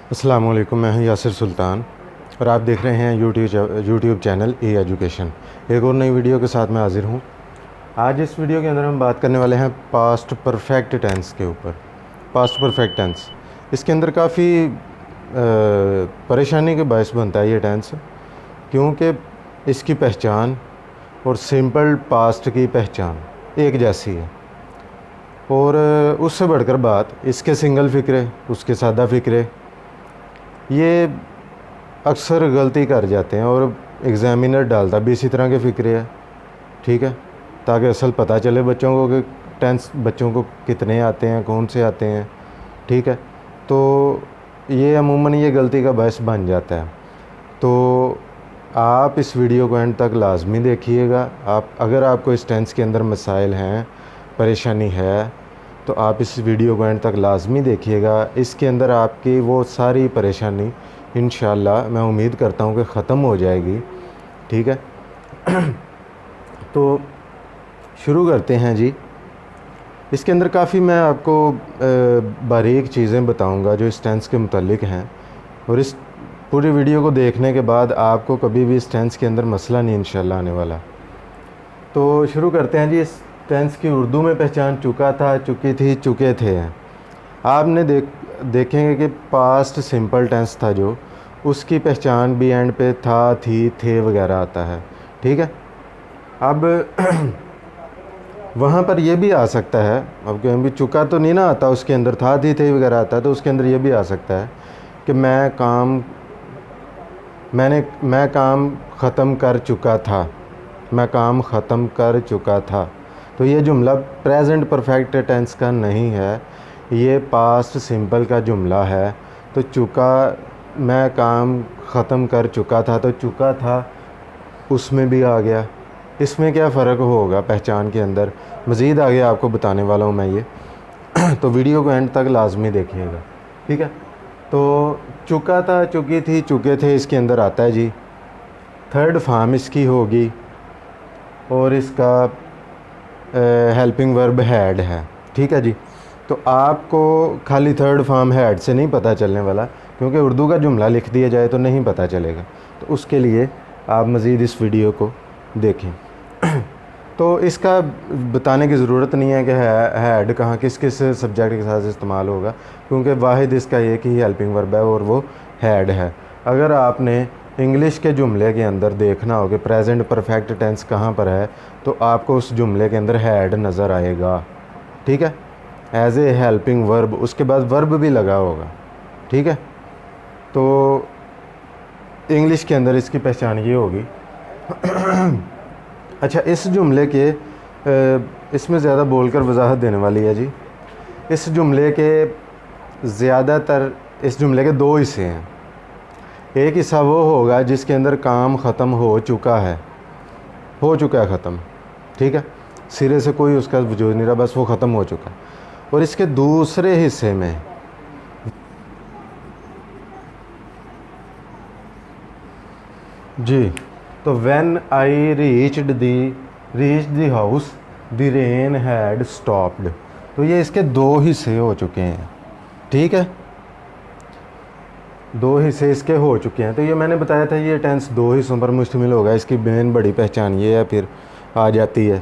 अस्सलाम वालेकुम, मैं हूं यासिर सुल्तान और आप देख रहे हैं यूट्यूब चैनल ए एजुकेशन। एक और नई वीडियो के साथ मैं हाज़िर हूं। आज इस वीडियो के अंदर हम बात करने वाले हैं पास्ट परफेक्ट टेंस के ऊपर। पास्ट परफेक्ट टेंस, इसके अंदर काफ़ी परेशानी के बायस बनता है ये टेंस, क्योंकि इसकी पहचान और सिंपल पास्ट की पहचान एक जैसी है। और उससे बढ़कर बात, इसके सिंगल फ़िक्रे उसके सादा फ़िक्रे ये अक्सर गलती कर जाते हैं और एग्ज़ामिनर डालता भी इसी तरह के फ़िक्रे है, ठीक है, ताकि असल पता चले बच्चों को कि टेंस बच्चों को कितने आते हैं, कौन से आते हैं, ठीक है। तो ये अमूमन ये गलती का बायस बन जाता है। तो आप इस वीडियो को एंड तक लाजमी देखिएगा। अगर आपको इस टेंस के अंदर मसाइल हैं, परेशानी है, तो आप इस वीडियो को एंड तक लाजमी देखिएगा। इसके अंदर आपकी वो सारी परेशानी इंशाल्लाह मैं उम्मीद करता हूँ कि ख़त्म हो जाएगी, ठीक है। तो शुरू करते हैं जी। इसके अंदर काफ़ी मैं आपको बारीक चीज़ें बताऊँगा जो इस टेंस के मुतालिक हैं, और इस पूरी वीडियो को देखने के बाद आपको कभी भी इस टेंस के अंदर मसला नहीं इंशाल्लाह आने वाला। तो शुरू करते हैं जी। इस टेंस की उर्दू में पहचान चुका था, चुकी थी, चुके थे हैं। आपने देखेंगे कि पास्ट सिंपल टेंस था जो, उसकी पहचान भी एंड पे था, थी, थे वगैरह आता है, ठीक है। अब वहाँ पर ये भी आ सकता है, अब कहीं भी चुका तो नहीं ना आता, उसके अंदर था, थी, थे वगैरह आता है, तो उसके अंदर ये भी आ सकता है कि मैं काम ख़त्म कर चुका था, मैं काम ख़त्म कर चुका था। तो ये जुमला प्रेजेंट परफेक्ट टेंस का नहीं है, ये पास्ट सिंपल का जुमला है। तो चुका, मैं काम ख़त्म कर चुका था, तो चुका था उसमें भी आ गया। इसमें क्या फ़र्क होगा पहचान के अंदर, मज़ीद आगे आपको बताने वाला हूँ मैं ये। तो वीडियो को एंड तक लाजमी देखिएगा, ठीक है। तो चुका था, चुकी थी, चुके थे, इसके अंदर आता है जी थर्ड फॉर्म इसकी होगी, और इसका हेल्पिंग वर्ब हैड है, ठीक है जी। तो आपको खाली थर्ड फॉर्म हैड से नहीं पता चलने वाला, क्योंकि उर्दू का जुमला लिख दिया जाए तो नहीं पता चलेगा। तो उसके लिए आप मज़ीद इस वीडियो को देखें। तो इसका बताने की ज़रूरत नहीं है कि हैड कहाँ किस किस सब्जेक्ट के साथ इस्तेमाल होगा, क्योंकि वाहिद इसका एक ही हेल्पिंग वर्ब है और वो हैड है। अगर आपने इंग्लिश के जुमले के अंदर देखना हो कि प्रेजेंट परफेक्ट टेंस कहाँ पर है, तो आपको उस जुमले के अंदर हैड नज़र आएगा, ठीक है, एज ए हेल्पिंग वर्ब। उसके बाद वर्ब भी लगा होगा, ठीक है। तो इंग्लिश के अंदर इसकी पहचान ये होगी। अच्छा, इस जुमले के इसमें ज़्यादा बोलकर वजाहत देने वाली है जी। इस जुमले के दो हिस्से हैं। एक हिस्सा वो होगा जिसके अंदर काम ख़त्म हो चुका है ख़त्म, ठीक है, सिरे से कोई उसका वजूद नहीं रहा, बस वो ख़त्म हो चुका है। और इसके दूसरे हिस्से में जी, तो when I reached the house the rain had stopped. तो ये इसके दो हिस्से हो चुके हैं, ठीक है, दो हिस्से इसके हो चुके हैं। तो ये मैंने बताया था ये टेंस दो हिस्सों पर मुश्तमिल होगा। इसकी मेन बड़ी पहचान ये है, फिर आ जाती है।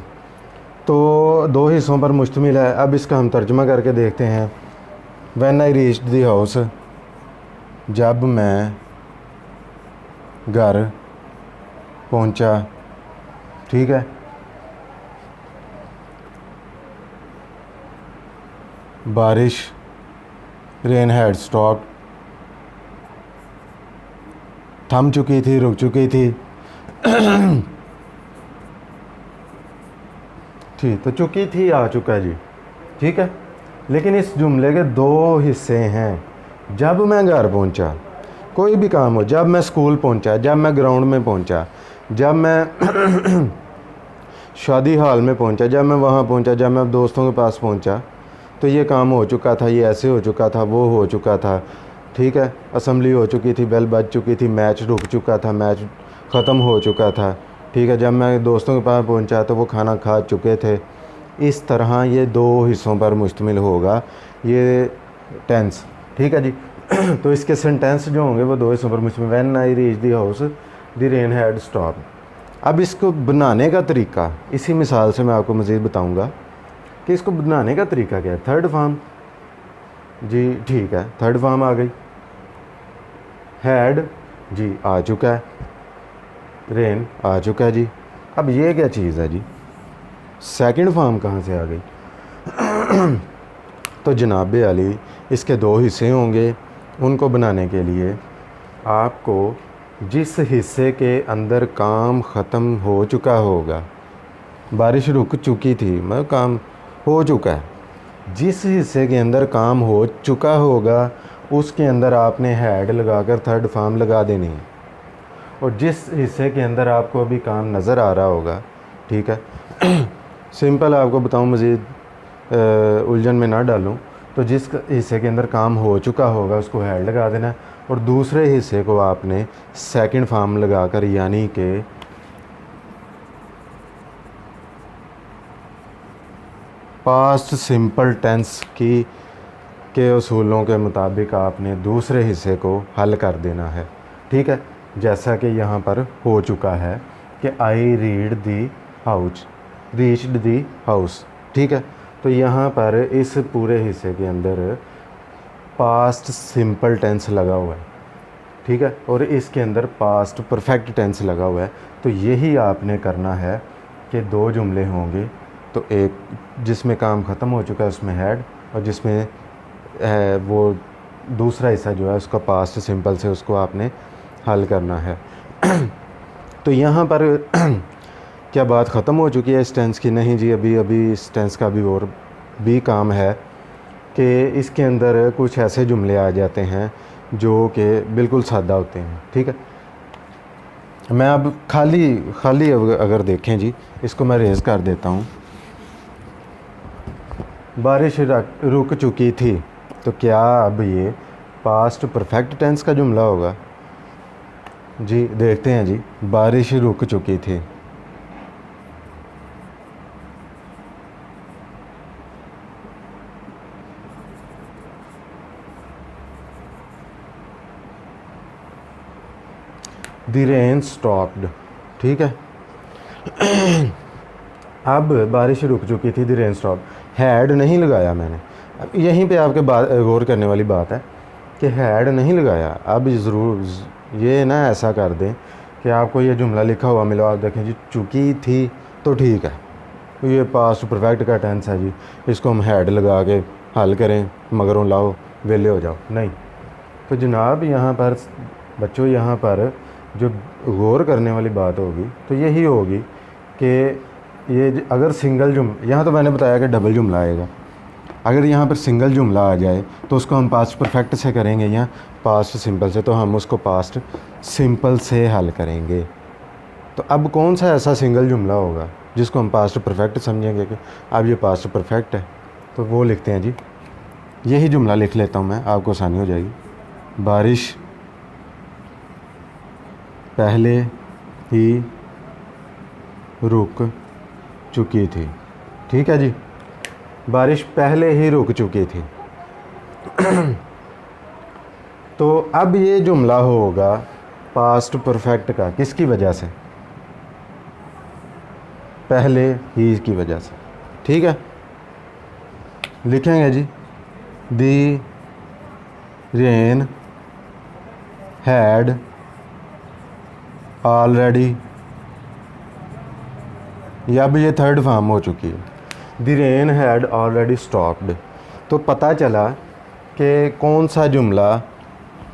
तो दो हिस्सों पर मुश्तमिल है। अब इसका हम तर्जुमा करके देखते हैं। When I reached the house, जब मैं घर पहुंचा, ठीक है। बारिश, रेन हैड स्टॉप्ड, थम चुकी थी, रुक चुकी थी। ठीक, तो चुकी थी आ चुका जी, ठीक है। लेकिन इस जुमले के दो हिस्से हैं। जब मैं घर पहुंचा, कोई भी काम हो, जब मैं स्कूल पहुंचा, जब मैं ग्राउंड में पहुंचा, जब मैं शादी हाल में पहुंचा, जब मैं वहाँ पहुंचा, जब मैं दोस्तों के पास पहुंचा, तो ये काम हो चुका था, ये ऐसे हो चुका था, वो हो चुका था, ठीक है। असेंबली हो चुकी थी, बेल बज चुकी थी, मैच रुक चुका था, मैच ख़त्म हो चुका था, ठीक है। जब मैं दोस्तों के पास पहुंचा तो वो खाना खा चुके थे। इस तरह ये दो हिस्सों पर मुश्तमिल होगा ये टेंस, ठीक है जी। तो इसके सेंटेंस जो होंगे वो दो हिस्सों पर मुझमें when I reach the house the rain had stop. अब इसको बनाने का तरीका इसी मिसाल से मैं आपको मज़ीद बताऊंगा कि इसको बनाने का तरीका क्या है। थर्ड फॉर्म जी ठीक है, थर्ड फॉर्म आ गई। हैड जी आ चुका है, रेन आ चुका है जी। अब ये क्या चीज़ है जी, सेकंड फॉर्म कहाँ से आ गई? तो जनाब अली इसके दो हिस्से होंगे, उनको बनाने के लिए आपको जिस हिस्से के अंदर काम ख़त्म हो चुका होगा, बारिश रुक चुकी थी मतलब काम हो चुका है, जिस हिस्से के अंदर काम हो चुका होगा उसके अंदर आपने हैड लगाकर थर्ड फॉर्म लगा देनी है। और जिस हिस्से के अंदर आपको अभी काम नज़र आ रहा होगा, ठीक है, सिंपल आपको बताऊं मज़ीद उलझन में ना डालूं, तो जिस हिस्से के अंदर काम हो चुका होगा उसको हैड लगा देना है और दूसरे हिस्से को आपने सेकंड फॉर्म लगाकर यानी कि पास्ट सिंपल टेंस के उसूलों के मुताबिक आपने दूसरे हिस्से को हल कर देना है। ठीक है, जैसा कि यहाँ पर हो चुका है कि I read the house, reached the house. ठीक है, तो यहाँ पर इस पूरे हिस्से के अंदर पास्ट सिंपल टेंस लगा हुआ है। ठीक है, और इसके अंदर पास्ट परफेक्ट टेंस लगा हुआ है। तो यही आपने करना है कि दो जुमले होंगे, तो एक जिसमें काम ख़त्म हो चुका है उसमें हैड, और जिसमें है वो दूसरा हिस्सा जो है उसका पास्ट सिंपल से उसको आपने हल करना है। तो यहाँ पर क्या बात ख़त्म हो चुकी है इस टेंस की? नहीं जी, अभी इस टेंस का भी और भी काम है कि इसके अंदर कुछ ऐसे जुमले आ जाते हैं जो कि बिल्कुल सादा होते हैं। ठीक है, मैं अब खाली अगर देखें जी, इसको मैं रेज़ कर देता हूँ। बारिश रुक चुकी थी, तो क्या अब ये पास्ट परफेक्ट टेंस का जुमला होगा? जी देखते हैं जी, बारिश रुक चुकी थी। The rain stopped. ठीक है, अब बारिश रुक चुकी थी, द रेन स्टॉप। हैड नहीं लगाया मैंने। अब यहीं पे आपके गौर करने वाली बात है कि हैड नहीं लगाया। अब ज़रूर ये ना ऐसा कर दें कि आपको ये जुमला लिखा हुआ मिला, आप देखें जी चुकी थी, तो ठीक है, तो ये पास्ट परफेक्ट का टेंस है जी, इसको हम हैड लगा के हल करें, मगरों लाओ वेले हो जाओ, नहीं। तो जनाब यहाँ पर बच्चों, यहाँ पर जो गौर करने वाली बात होगी तो यही होगी कि ये अगर सिंगल यहाँ तो मैंने बताया कि डबल जुमला आएगा। अगर यहाँ पर सिंगल जुमला आ जाए तो उसको हम पास्ट परफेक्ट से करेंगे या पास्ट सिंपल से, तो हम उसको पास्ट सिंपल से हल करेंगे। तो अब कौन सा ऐसा सिंगल जुमला होगा जिसको हम पास्ट परफेक्ट समझेंगे कि अब ये पास्ट परफेक्ट है? तो वो लिखते हैं जी, यही जुमला लिख लेता हूँ मैं, आपको आसानी हो जाएगी। बारिश पहले ही रुक चुकी थी। ठीक है जी, बारिश पहले ही रुक चुकी थी। तो अब ये जुमला होगा पास्ट परफेक्ट का, किसकी वजह से? पहले ही की वजह से। ठीक है, लिखेंगे जी, दी रेन हैड ऑलरेडी, या अब ये थर्ड फॉर्म हो चुकी है, the rain had already stopped. तो पता चला कि कौन सा जुमला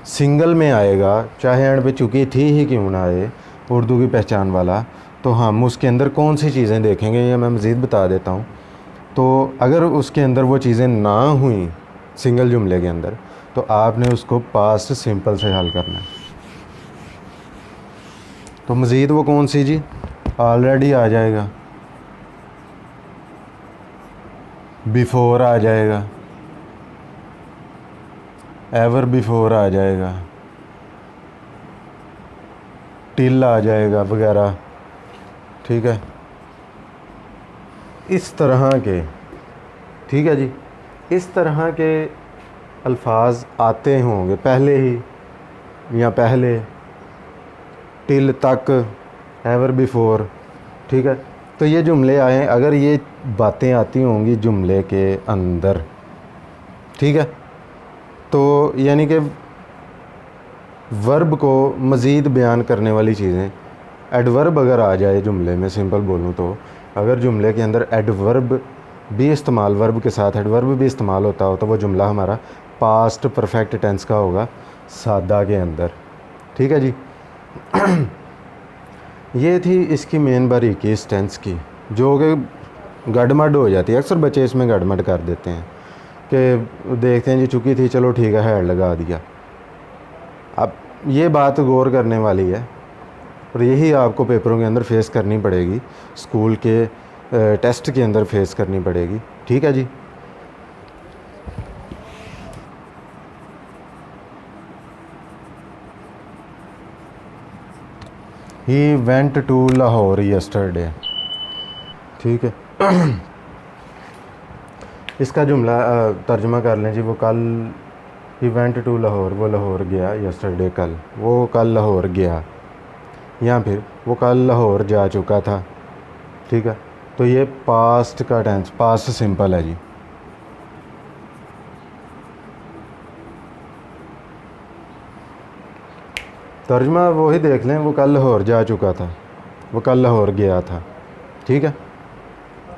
सिंगल में आएगा, चाहे एंड पे चुकी थी ही क्यों ना आए, उर्दू की पहचान वाला, तो हम उसके अंदर कौन सी चीज़ें देखेंगे ये मैं मज़ीद बता देता हूँ। तो अगर उसके अंदर वो चीज़ें ना हुई सिंगल जुमले के अंदर, तो आपने उसको पास्ट सिंपल से हल करना है। तो मज़ीद वो कौन सी जी? ऑलरेडी आ जाएगा, बिफोर आ जाएगा, एवर बिफोर आ जाएगा, टिल आ जाएगा वगैरह। ठीक है, इस तरह के, ठीक है जी, इस तरह के अल्फाज आते होंगे पहले ही या पहले, टिल तक, एवर बिफोर, ठीक है। तो ये जुमले आए, अगर ये बातें आती होंगी जुमले के अंदर, ठीक है, तो यानी कि वर्ब को मज़ीद बयान करने वाली चीज़ें, एडवर्ब अगर आ जाए जुमले में, सिंपल बोलूँ तो अगर जुमले के अंदर एडवर्ब भी इस्तेमाल, वर्ब के साथ एडवर्ब भी इस्तेमाल होता हो, तो वो जुमला हमारा पास्ट परफेक्ट टेंस का होगा, सादा के अंदर, ठीक है जी। ये थी इसकी मेन बारीकी इस टेंस की, जो कि गड़मड़ हो जाती है। अक्सर बच्चे इसमें गड़मड़ कर देते हैं कि देखते हैं जी चुकी थी, चलो ठीक है हेड लगा दिया। अब ये बात गौर करने वाली है और यही आपको पेपरों के अंदर फेस करनी पड़ेगी, स्कूल के टेस्ट के अंदर फेस करनी पड़ेगी, ठीक है जी। He went to Lahore yesterday, ठीक है। इसका जुमला तर्जुमा कर लें जी, वो कल, ही वेंट टू लाहौर, वो लाहौर गया, यस्टरडे कल, वो कल लाहौर गया, या फिर वो कल लाहौर जा चुका था, ठीक है। तो ये पास्ट का टेंस, पास्ट सिंपल है जी। तर्जुमा वही देख लें, वो कल लाहौर जा चुका था, वो कल लाहौर गया था, ठीक है।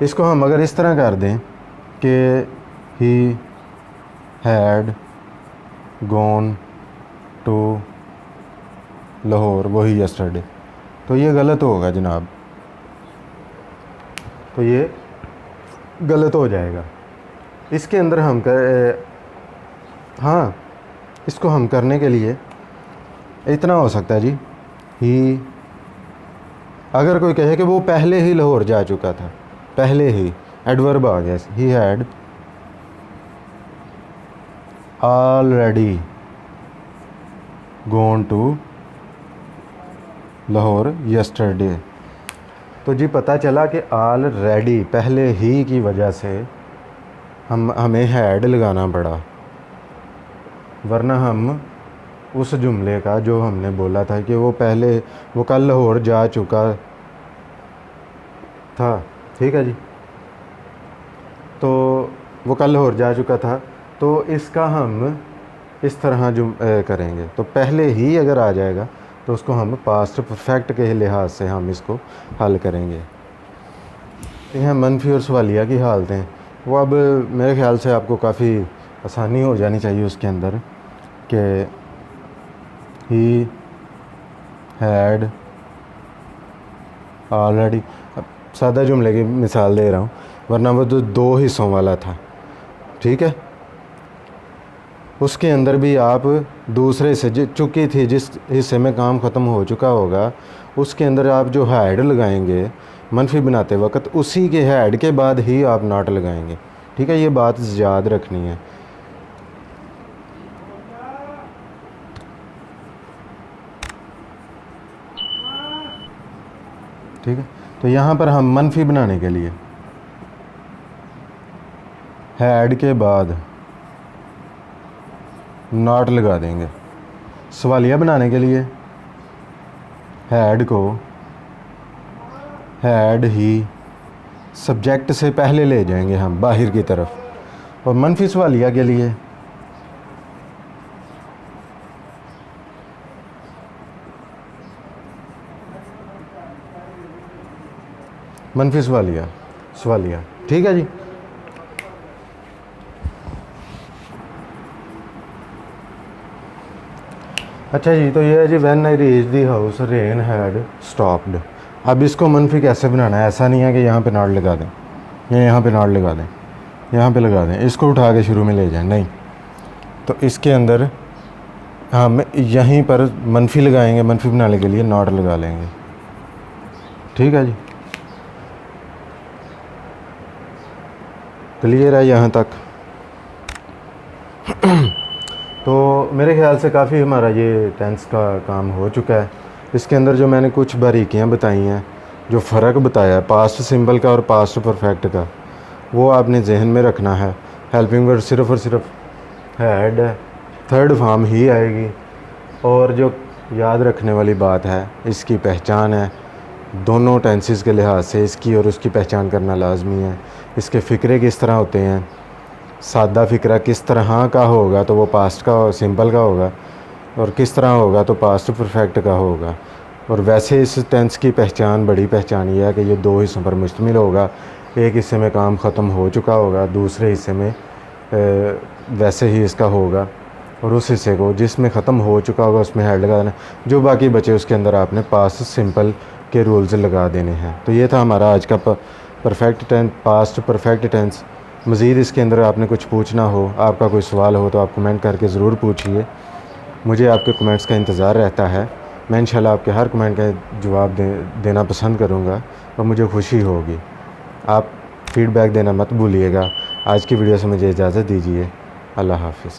इसको हम अगर इस तरह कर दें कि he had gone to Lahore वही यस्टरडे, तो ये गलत होगा जनाब, तो ये गलत हो जाएगा। इसके अंदर हम हाँ, इसको हम करने के लिए इतना हो सकता है जी, ही, अगर कोई कहे कि वो पहले ही लाहौर जा चुका था, पहले ही एडवर्ब आ गया, he had already gone to Lahore yesterday, तो जी पता चला कि ऑलरेडी, पहले ही की वजह से हमें हैड लगाना पड़ा, वरना हम उस जुमले का जो हमने बोला था कि वो कल लाहौर जा चुका था, ठीक है जी, तो वो कल लाहौर जा चुका था, तो इसका हम इस तरह करेंगे, तो पहले ही अगर आ जाएगा तो उसको हम पास्ट परफेक्ट के लिहाज से हम इसको हल करेंगे। यहाँ मनफी और सवालिया की हालतें, वो अब मेरे ख्याल से आपको काफ़ी आसानी हो जानी चाहिए उसके अंदर, कि ही हैड ऑलरेडी, अब सादा जुमले की मिसाल दे रहा हूँ, वरना वो तो दो हिस्सों वाला था, ठीक है। उसके अंदर भी आप दूसरे से चुकी थी, जिस हिस्से में काम ख़त्म हो चुका होगा, उसके अंदर आप जो हैड लगाएंगे मनफी बनाते वक्त, उसी के हैड के बाद ही आप नॉट लगाएंगे, ठीक है। ये बात याद रखनी है। ठीक है, तो यहाँ पर हम मनफी बनाने के लिए हैड के बाद नॉट लगा देंगे, सवालिया बनाने के लिए हैड को हैड ही सब्जेक्ट से पहले ले जाएंगे हम बाहर की तरफ, और मनफी सवालिया के लिए मनफी सवालिया, ठीक है जी। अच्छा जी, तो ये है जी, when I reach the house rain had stopped. अब इसको मनफी कैसे बनाना है, ऐसा नहीं है कि यहाँ पे नॉट लगा दें या यहाँ पे नॉट लगा दें, यहाँ पे लगा दें, इसको उठा के शुरू में ले जाएं, नहीं। तो इसके अंदर हम यहीं पर मनफी लगाएंगे, मनफी बनाने के लिए नॉट लगा लेंगे, ठीक है जी। क्लियर है यहाँ तक? तो मेरे ख्याल से काफ़ी हमारा ये टेंस का काम हो चुका है। इसके अंदर जो मैंने कुछ बारीकियाँ बताई हैं, जो फ़र्क बताया है पास्ट सिंपल का और पास्ट परफेक्ट का, वो आपने जहन में रखना है। हेल्पिंग वर्ड सिर्फ़ और सिर्फ हैड थर्ड फॉर्म ही आएगी। और जो याद रखने वाली बात है, इसकी पहचान है, दोनों टेंसेस के लिहाज से इसकी और उसकी पहचान करना लाजमी है। इसके फ़िक्रे किस तरह होते हैं, सादा फ़िक्रा किस तरह का होगा तो वो पास्ट का सिंपल का होगा, और किस तरह होगा तो पास्ट परफेक्ट का होगा। और वैसे इस टेंस की पहचान, बड़ी पहचान ये है कि ये दो हिस्सों पर मुश्तमिल होगा। एक हिस्से में काम ख़त्म हो चुका होगा, दूसरे हिस्से में वैसे ही इसका होगा, और उस हिस्से को जिसमें ख़त्म हो चुका होगा उसमें हेड लगा देना, जो बाकी बचे उसके अंदर आपने पास्ट सिंपल के रूल्स लगा देने हैं। तो ये था हमारा आज का perfect tense, past perfect tense. मज़ीद इसके अंदर आपने कुछ पूछना हो, आपका कोई सवाल हो तो आप कमेंट करके ज़रूर पूछिए। मुझे आपके कमेंट्स का इंतज़ार रहता है। मैं इंशाल्लाह आपके हर कमेंट का जवाब देना पसंद करूँगा और मुझे खुशी होगी। आप फ़ीडबैक देना मत भूलिएगा। आज की वीडियो से मुझे इजाज़त दीजिए। अल्लाह हाफ़िज़।